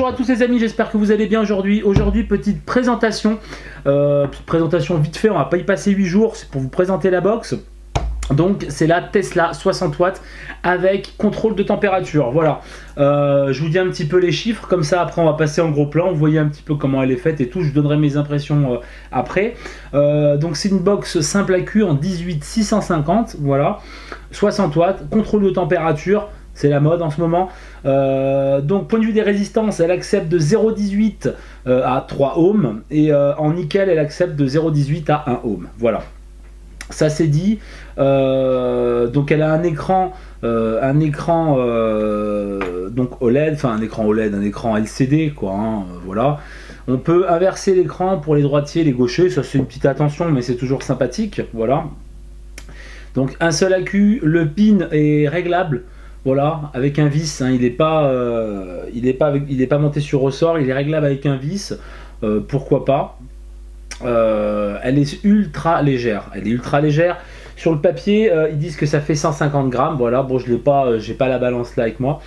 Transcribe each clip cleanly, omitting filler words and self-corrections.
Bonjour à tous les amis, j'espère que vous allez bien aujourd'hui. Aujourd'hui, petite présentation vite fait, on va pas y passer 8 jours, c'est pour vous présenter la box. Donc c'est la Tesla 60 watts avec contrôle de température. Voilà, je vous dis un petit peu les chiffres, comme ça après on va passer en gros plan, vous voyez un petit peu comment elle est faite et tout, je donnerai mes impressions après. Donc c'est une box simple AQ en 18650, voilà, 60 watts, contrôle de température, c'est la mode en ce moment. Donc point de vue des résistances, elle accepte de 0,18 à 3 ohms et en nickel elle accepte de 0,18 à 1 ohm, voilà. Ça c'est dit. Donc elle a un écran donc OLED, enfin un écran OLED, un écran LCD quoi, hein, voilà. On peut inverser l'écran pour les droitiers, les gauchers, ça c'est une petite attention mais c'est toujours sympathique, voilà. Donc un seul AQ, le pin est réglable, voilà, avec un vis, hein, il n'est pas monté sur ressort, il est réglable avec un vis, pourquoi pas. Elle est ultra légère, sur le papier ils disent que ça fait 150 grammes, voilà, bon je l'ai pas, j'ai pas la balance là avec moi,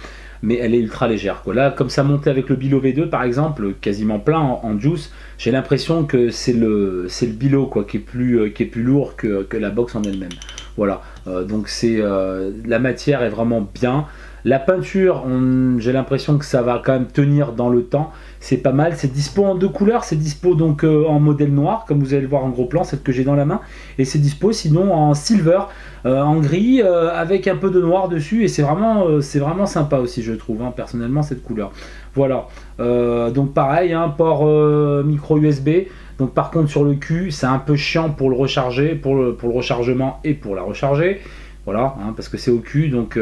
mais elle est ultra légère quoi. Là comme ça monté avec le Bilo V2 par exemple, quasiment plein en juice, j'ai l'impression que c'est le Bilo quoi qui est plus lourd que la box en elle-même, voilà. Donc c'est la matière est vraiment bien. La peinture, j'ai l'impression que ça va quand même tenir dans le temps. C'est pas mal. C'est dispo en deux couleurs. C'est dispo donc en modèle noir, comme vous allez le voir en gros plan, celle que j'ai dans la main. Et c'est dispo sinon en silver, en gris, avec un peu de noir dessus. Et c'est vraiment sympa aussi, je trouve, hein, personnellement, cette couleur. Voilà. Donc pareil, hein, port micro USB. Donc par contre sur le cul, c'est un peu chiant pour le recharger, pour le rechargement et pour la recharger. Voilà, hein, parce que c'est au cul, donc...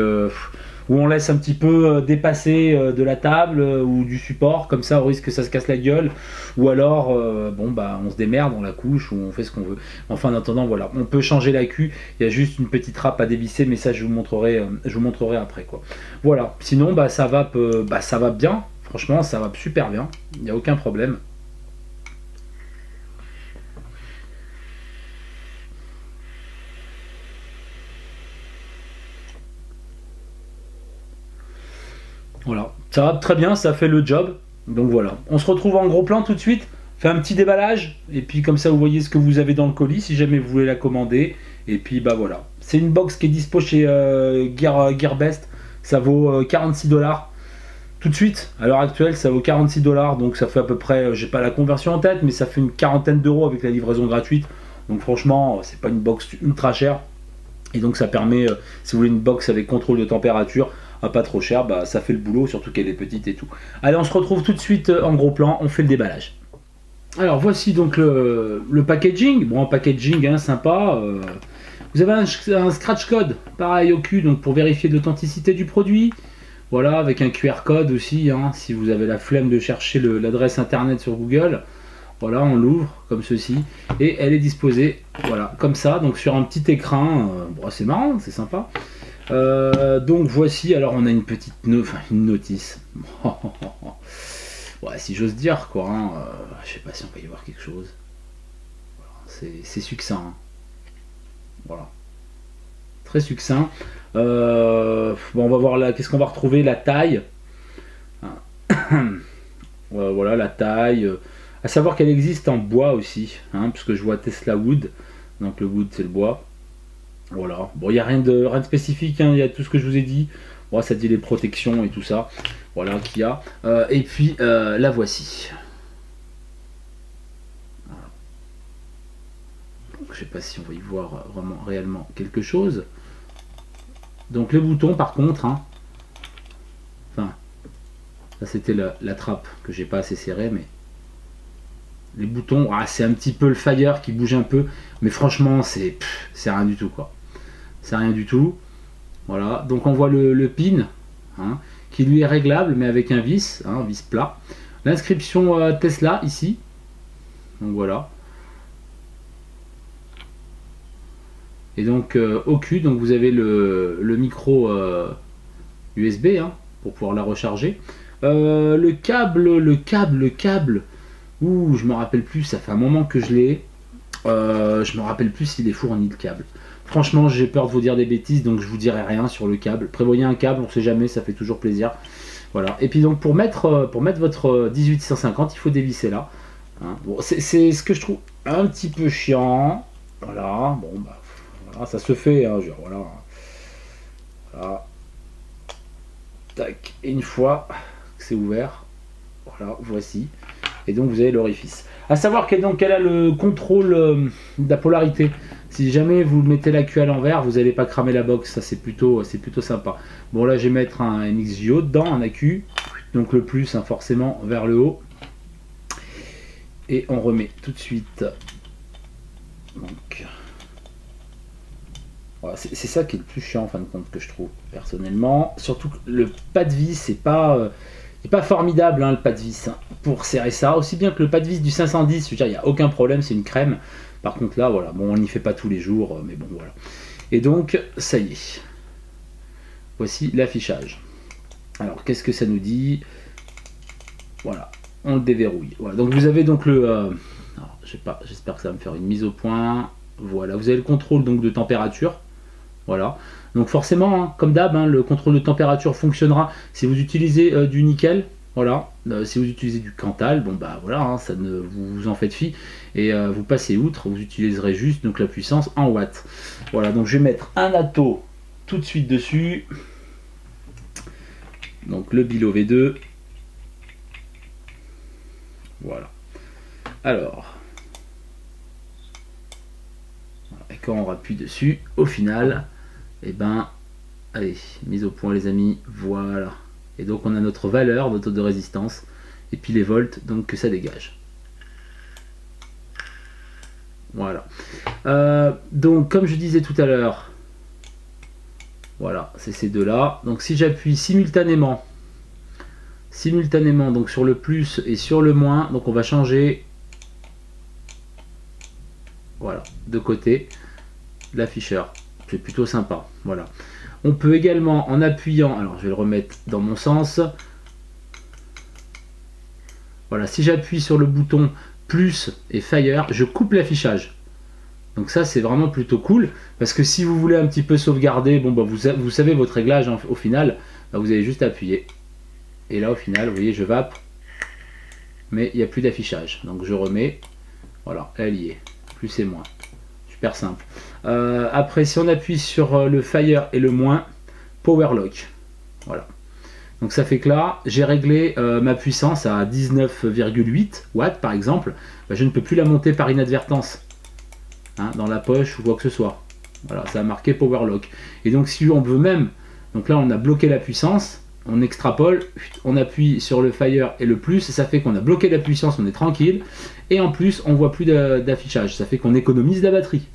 où on laisse un petit peu dépasser de la table ou du support, comme ça au risque que ça se casse la gueule, ou alors bon bah on se démerde, on la couche ou on fait ce qu'on veut. Enfin en attendant voilà, on peut changer la queue, il y a juste une petite trappe à dévisser, mais ça je vous montrerai après quoi. Voilà, sinon bah ça va bien, franchement ça va super bien, il n'y a aucun problème. Voilà, ça va très bien, ça fait le job. Donc voilà, on se retrouve en gros plan tout de suite. Fait un petit déballage et puis comme ça vous voyez ce que vous avez dans le colis si jamais vous voulez la commander. Et puis bah voilà, c'est une box qui est dispo chez Gearbest. Ça vaut 46 $. Tout de suite, à l'heure actuelle, ça vaut 46 $. Donc ça fait à peu près, j'ai pas la conversion en tête, mais ça fait une quarantaine d'euros avec la livraison gratuite. Donc franchement, c'est pas une box ultra chère. Et donc ça permet, si vous voulez une box avec contrôle de température, pas trop cher, bah ça fait le boulot, surtout qu'elle est petite et tout. Allez, on se retrouve tout de suite en gros plan, on fait le déballage. Alors voici donc le packaging, bon packaging hein, sympa. Vous avez un scratch code, pareil au cul, donc pour vérifier l'authenticité du produit. Voilà, avec un QR code aussi, hein, si vous avez la flemme de chercher l'adresse internet sur Google. Voilà, on l'ouvre comme ceci et elle est disposée, voilà, comme ça, donc sur un petit écran. Bon, c'est marrant, c'est sympa. Donc voici, alors on a une petite une notice. Ouais, si j'ose dire quoi, hein, je sais pas si on va y voir quelque chose. Voilà, c'est succinct, hein. Voilà, très succinct. Bon, on va voir là, qu'est-ce qu'on va retrouver, la taille. Voilà la taille. À savoir qu'elle existe en bois aussi, hein, puisque je vois Tesla Wood, donc le wood c'est le bois. Voilà, bon il n'y a rien de spécifique, hein. Il y a tout ce que je vous ai dit, bon, ça dit les protections et tout ça, voilà qu'il y a, et puis la voici. Voilà. Donc, je sais pas si on va y voir vraiment réellement quelque chose. Donc les boutons par contre, hein, enfin, ça c'était la trappe que j'ai pas assez serrée, mais les boutons, ah, c'est un petit peu le fire qui bouge un peu, mais franchement c'est rien du tout quoi. C'est rien du tout. Voilà, donc on voit le pin, hein, qui lui est réglable mais avec un vis, hein, vis plat. L'inscription Tesla ici. Donc voilà. Et donc au cul, donc vous avez le micro USB, hein, pour pouvoir la recharger. Le câble. Ouh, je me rappelle plus, ça fait un moment que je l'ai. Je me rappelle plus s'il est fourni le câble. Franchement, j'ai peur de vous dire des bêtises, donc je vous dirai rien sur le câble. Prévoyez un câble, on sait jamais, ça fait toujours plaisir. Voilà. Et puis donc pour mettre votre 1850, il faut dévisser là. Hein. Bon, c'est ce que je trouve un petit peu chiant. Voilà. Bon bah voilà, ça se fait. Hein, voilà. Voilà. Tac. Et une fois que c'est ouvert, voilà, voici. Et donc vous avez l'orifice. À savoir qu'elle a le contrôle de la polarité. Si jamais vous mettez la queue à l'envers, vous n'allez pas cramer la box. Ça c'est plutôt sympa. Bon là je vais mettre un MXJO dedans, un AQ. Donc le plus hein, forcément vers le haut. Et on remet tout de suite. Donc voilà, c'est ça qui est le plus chiant en fin de compte que je trouve personnellement. Surtout que le pas de vis c'est pas formidable hein, le pas de vis hein, pour serrer ça. Aussi bien que le pas de vis du 510, je veux dire il n'y a aucun problème, c'est une crème. Par contre là voilà, bon on n'y fait pas tous les jours, mais bon voilà. Et donc ça y est. Voici l'affichage. Alors qu'est-ce que ça nous dit? Voilà, on le déverrouille. Voilà, donc vous avez donc le... j'espère que ça va me faire une mise au point. Voilà, vous avez le contrôle donc de température. Voilà, donc forcément, hein, comme d'hab, hein, le contrôle de température fonctionnera si vous utilisez du nickel. Voilà, si vous utilisez du Cantal, bon bah voilà, hein, ça ne vous en faites fi et vous passez outre, vous utiliserez juste donc la puissance en watts. Voilà, donc je vais mettre un atto tout de suite dessus. Donc le Bilo V2. Voilà. Alors, et quand on appuie dessus, au final, et ben, allez, mise au point les amis, voilà. Et donc on a notre valeur, notre taux de résistance, et puis les volts, donc que ça dégage. Voilà. Donc comme je disais tout à l'heure, voilà, c'est ces deux-là. Donc si j'appuie simultanément donc sur le plus et sur le moins, donc on va changer, voilà, de côté l'afficheur. C'est plutôt sympa. Voilà. On peut également en appuyant, alors je vais le remettre dans mon sens. Voilà, si j'appuie sur le bouton plus et fire, je coupe l'affichage. Donc ça c'est vraiment plutôt cool parce que si vous voulez un petit peu sauvegarder, bon bah vous savez votre réglage hein, au final, bah, vous avez juste à appuyer. Et là au final, vous voyez, je vape, mais il n'y a plus d'affichage. Donc je remets, voilà, elle y est, plus et moins. Super simple. Après, si on appuie sur le fire et le moins, power lock. Voilà. Donc ça fait que là, j'ai réglé ma puissance à 19,8 watts par exemple. Bah, je ne peux plus la monter par inadvertance hein, dans la poche ou quoi que ce soit. Voilà, ça a marqué power lock. Et donc si on veut même, donc là on a bloqué la puissance, on extrapole, on appuie sur le fire et le plus, ça fait qu'on a bloqué la puissance, on est tranquille, et en plus on voit plus d'affichage, ça fait qu'on économise la batterie.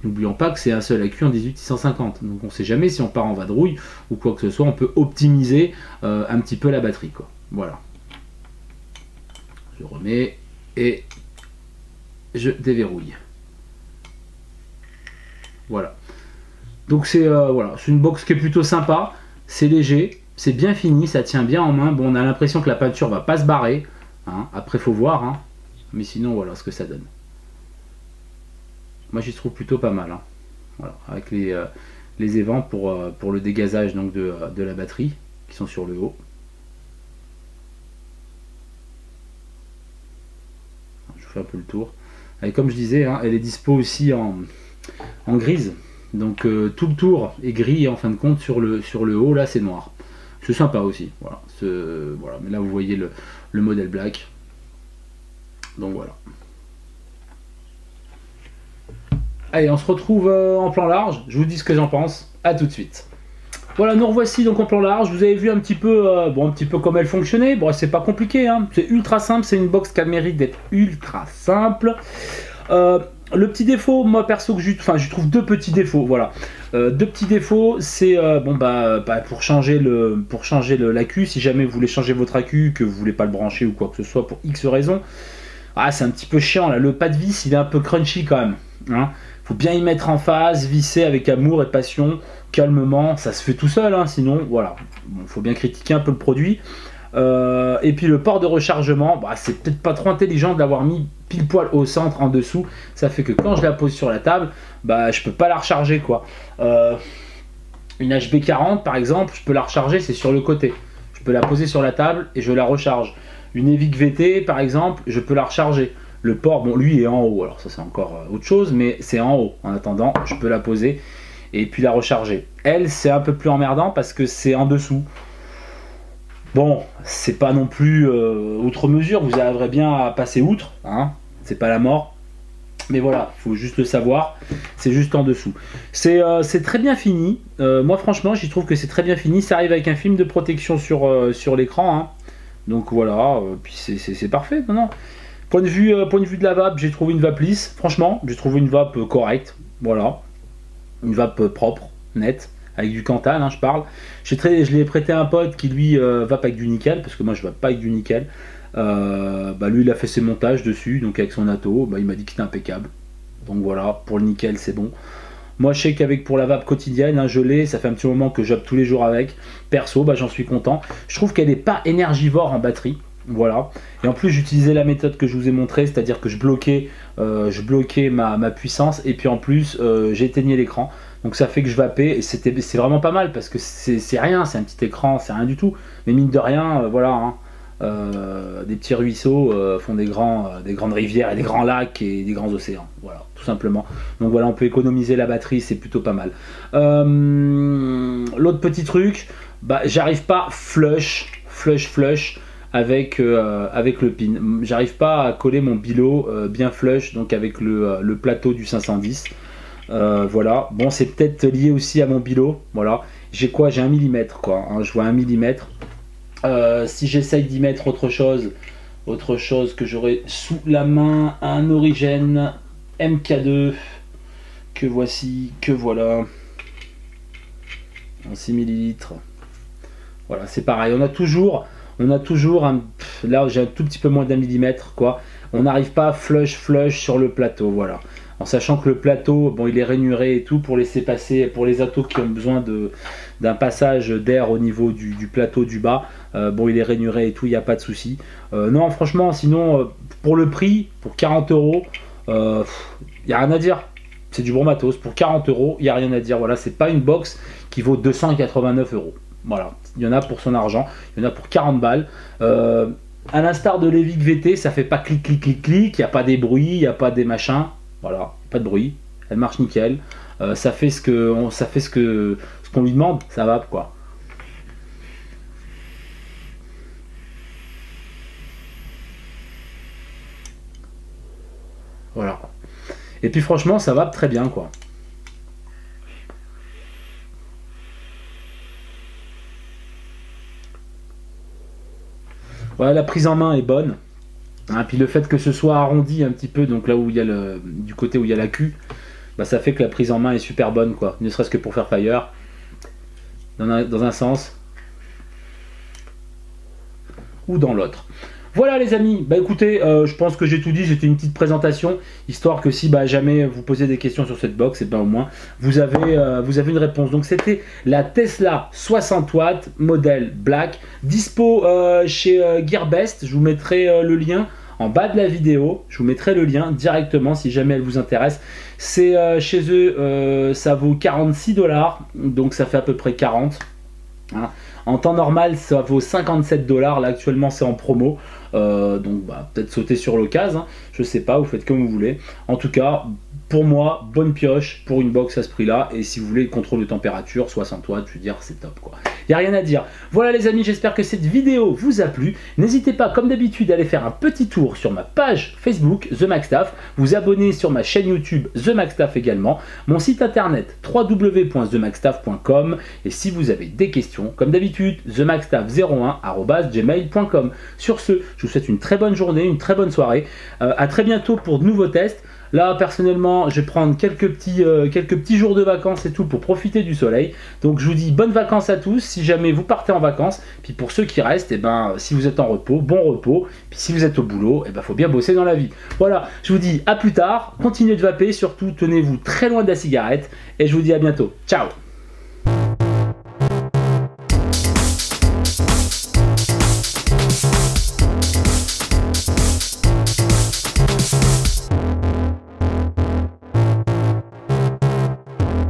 N'oublions pas que c'est un seul AQ en 18650, donc on ne sait jamais si on part en vadrouille ou quoi que ce soit, on peut optimiser un petit peu la batterie, quoi. Voilà. Je remets et je déverrouille. Voilà. Donc c'est voilà, c'est une box qui est plutôt sympa, c'est léger, c'est bien fini, ça tient bien en main. Bon, on a l'impression que la peinture va pas se barrer, hein. Après faut voir, hein. Mais sinon voilà ce que ça donne. Moi j'y trouve plutôt pas mal, hein. Voilà, avec les évents pour le dégazage donc de la batterie qui sont sur le haut. Je fais un peu le tour. Et comme je disais, hein, elle est dispo aussi en grise. Donc tout le tour est gris en fin de compte, sur le haut là c'est noir. C'est sympa aussi. Voilà, voilà. Mais là vous voyez le modèle black. Donc voilà. Allez, on se retrouve en plan large. Je vous dis ce que j'en pense. À tout de suite. Voilà, nous revoici donc en plan large. Vous avez vu un petit peu, bon, un petit peu comment elle fonctionnait. Bon, c'est pas compliqué, hein. C'est ultra simple. C'est une box qui a le mérite d'être ultra simple. Le petit défaut, moi perso, que je trouve deux petits défauts. Voilà, deux petits défauts, c'est bon pour changer l'AQ, si jamais vous voulez changer votre AQ, que vous voulez pas le brancher ou quoi que ce soit pour X raison, ah c'est un petit peu chiant là. Le pas de vis, il est un peu crunchy quand même. Hein. Faut bien y mettre en face, visser avec amour et passion, calmement. Ça se fait tout seul, hein, sinon voilà. Bon, faut bien critiquer un peu le produit. Et puis le port de rechargement, bah, c'est peut-être pas trop intelligent de l'avoir mis pile poil au centre en dessous. Ça fait que quand je la pose sur la table, bah, je peux pas la recharger quoi. Une HB40 par exemple, je peux la recharger, c'est sur le côté. Je peux la poser sur la table et je la recharge. Une Evic VT par exemple, je peux la recharger. Le port, bon lui est en haut, alors ça c'est encore autre chose, mais c'est en haut. En attendant, je peux la poser et puis la recharger. Elle, c'est un peu plus emmerdant parce que c'est en dessous. Bon, c'est pas non plus outre mesure, vous arriverez bien à passer outre, hein, c'est pas la mort. Mais voilà, il faut juste le savoir, c'est juste en dessous. C'est très bien fini. Moi franchement, j'y trouve que c'est très bien fini. Ça arrive avec un film de protection sur l'écran. Hein. Donc voilà, puis c'est parfait. Non, non. Point de vue de la vape, j'ai trouvé une vape lisse. Franchement, j'ai trouvé une vape correcte. Voilà. Une vape propre, nette, avec du Kanthal, hein, je parle. Je l'ai prêté à un pote qui lui vape avec du nickel, parce que moi je vape pas avec du nickel. Lui il a fait ses montages dessus, donc avec son Atto, il m'a dit que c'était impeccable. Donc voilà, pour le nickel c'est bon. Moi je sais qu'avec pour la vape quotidienne, hein, je l'ai, ça fait un petit moment que je vape tous les jours avec. Perso, j'en suis content. Je trouve qu'elle n'est pas énergivore en batterie. Voilà. Et en plus j'utilisais la méthode que je vous ai montré, c'est-à-dire que je bloquais ma puissance et puis en plus j'éteignais l'écran. Donc ça fait que je vapais et c'est vraiment pas mal parce que c'est rien, c'est un petit écran, c'est rien du tout. Mais mine de rien, voilà. Hein. Des petits ruisseaux font des grandes rivières et des grands lacs et des grands océans, voilà, tout simplement. Donc voilà, on peut économiser la batterie, c'est plutôt pas mal. L'autre petit truc, j'arrive pas flush avec le pin. J'arrive pas à coller mon bilot bien flush, donc avec le plateau du 510. Voilà, bon c'est peut-être lié aussi à mon bilot, voilà. J'ai 1 mm quoi, hein, je vois 1 mm. Si j'essaye d'y mettre autre chose que j'aurai sous la main, un Origène MK2 que voici, que voilà, en 6 ml. Voilà, c'est pareil, on a toujours là j'ai un tout petit peu moins d'1 mm quoi. On n'arrive pas à flush sur le plateau, voilà. En sachant que le plateau, bon, il est rainuré et tout pour laisser passer, pour les Attos qui ont besoin d'un passage d'air au niveau du plateau du bas, bon, il est rainuré et tout, il n'y a pas de souci. Non, franchement, sinon, pour le prix, pour 40 €, il n'y a rien à dire. C'est du bon matos. Pour 40 €, il n'y a rien à dire. Voilà, c'est pas une box qui vaut 289 €. Voilà, il y en a pour son argent, il y en a pour 40 balles. À l'instar de l'Evic VT, ça fait pas clic, clic, clic, clic, il n'y a pas des bruits, il n'y a pas des machins. Voilà, pas de bruit, elle marche nickel, ça fait ce qu'on lui demande, ça va quoi. Voilà. Et puis franchement, ça va très bien quoi. Voilà, la prise en main est bonne. Hein, puis le fait que ce soit arrondi un petit peu, donc là où il y a du côté où il y a la queue, ça fait que la prise en main est super bonne quoi, ne serait-ce que pour faire fire dans un sens ou dans l'autre. Voilà les amis, écoutez, je pense que j'ai tout dit, c'était une petite présentation, histoire que si jamais vous posez des questions sur cette box, et au moins vous avez une réponse. Donc c'était la Tesla 60 watts, modèle black, dispo chez Gearbest, je vous mettrai le lien en bas de la vidéo, je vous mettrai le lien directement si jamais elle vous intéresse. C'est chez eux, ça vaut 46 $, donc ça fait à peu près 40. Hein. En temps normal, ça vaut 57 $. Là, actuellement, c'est en promo. Donc, peut-être sauter sur l'occasion. Hein. Je sais pas, vous faites comme vous voulez. En tout cas, pour moi, bonne pioche pour une box à ce prix-là. Et si vous voulez le contrôle de température, 60 watts, je veux dire, c'est top quoi. Il n'y a rien à dire. Voilà les amis, j'espère que cette vidéo vous a plu. N'hésitez pas, comme d'habitude, à aller faire un petit tour sur ma page Facebook, The Maxtaff. Vous abonner sur ma chaîne YouTube, The Maxtaff également. Mon site internet, www.themaxtaff.com. Et si vous avez des questions, comme d'habitude, themaxtaff01@gmail.com. Sur ce, je vous souhaite une très bonne journée, une très bonne soirée. À très bientôt pour de nouveaux tests. Là, personnellement, je vais prendre quelques petits jours de vacances et tout pour profiter du soleil. Donc, je vous dis bonnes vacances à tous si jamais vous partez en vacances. Puis pour ceux qui restent, si vous êtes en repos, bon repos. Puis si vous êtes au boulot, faut bien bosser dans la vie. Voilà, je vous dis à plus tard. Continuez de vaper, surtout tenez-vous très loin de la cigarette. Et je vous dis à bientôt. Ciao!